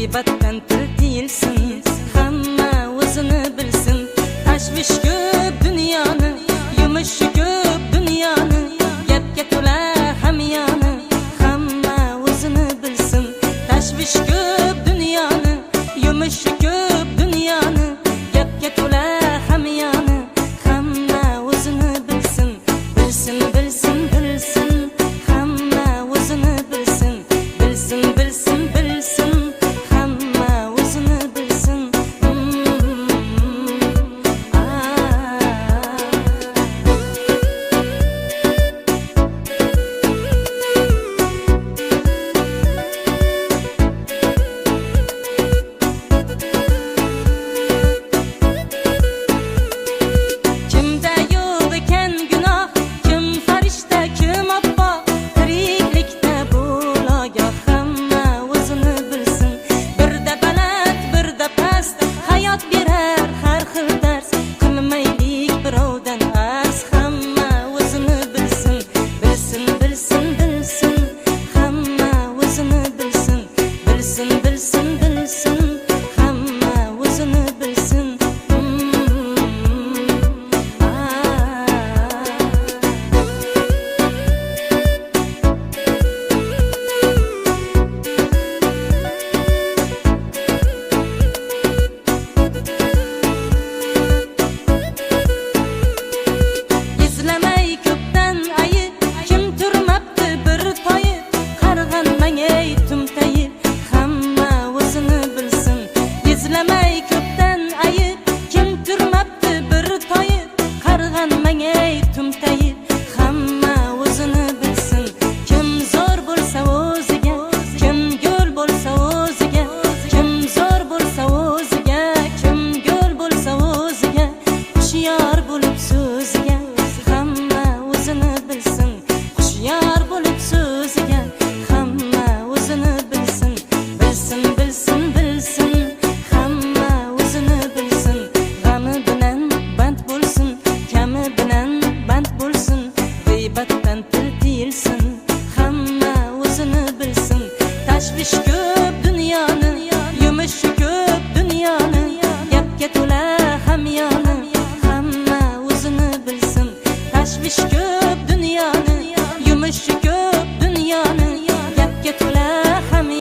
g'iybatdan til tiyilsin, hamma o'zini bilsin. Tashvish ko'p dunyoni, yumushi ko'p dunyoni, gapga to'la hamyoni, hamma o'zini bilsin. Tashvish ko'p dunyoni, yumushi ko'p dunyoni, gapga to'la hamyoni, hamma o'zini bilsin. Bilsin, bilsin, bilsin, hamma o'zini bilsin. Bilsin, bilsin, bilsin, hamma o'zini bilsin. Kimda yo'q ekan gunoh, kim farishta, kim abbo, tiriklikda bo'logoh, hamma o'zini bilsin. Birda baland, birda past, hayot berar har xil dars. Qilmaylik birovdan arz, hamma o'zini bilsin. Bilsin, bilsin, bilsin, hamma o'zini bilsin. Bilsin, bilsin, bilsin, hamma o'zini bilsin. Izlamay ko'pdan ayib, kim turmabdi bir toyib, qarg'anmang ey tumtayib, hamma o'zini bilsin. Izlamay ko'pdan ayib, kim turmabdi bir toyib, qarg'anmang ey tumtayib, hamma o'zini bilsin. Kim zo'r bo'lsa o'ziga, kim go'l bo'lsa o'ziga, kim zo'r bo'lsa o'ziga, kim go'l bo'lsa o'ziga, hushyor bo'lib so'ziga, hamma o'zini bilsin. Hushyor bo'lib so'ziga, hamma o'zini bilsin. Bilsin, bilsin, bilsin, hamma o'zini bilsin. G'ami bilan band bo'lsin, kami bilan band bo'lsin. G'iybatdan til tiyilsin, hamma o'zini bilsin. Tashvish ko'p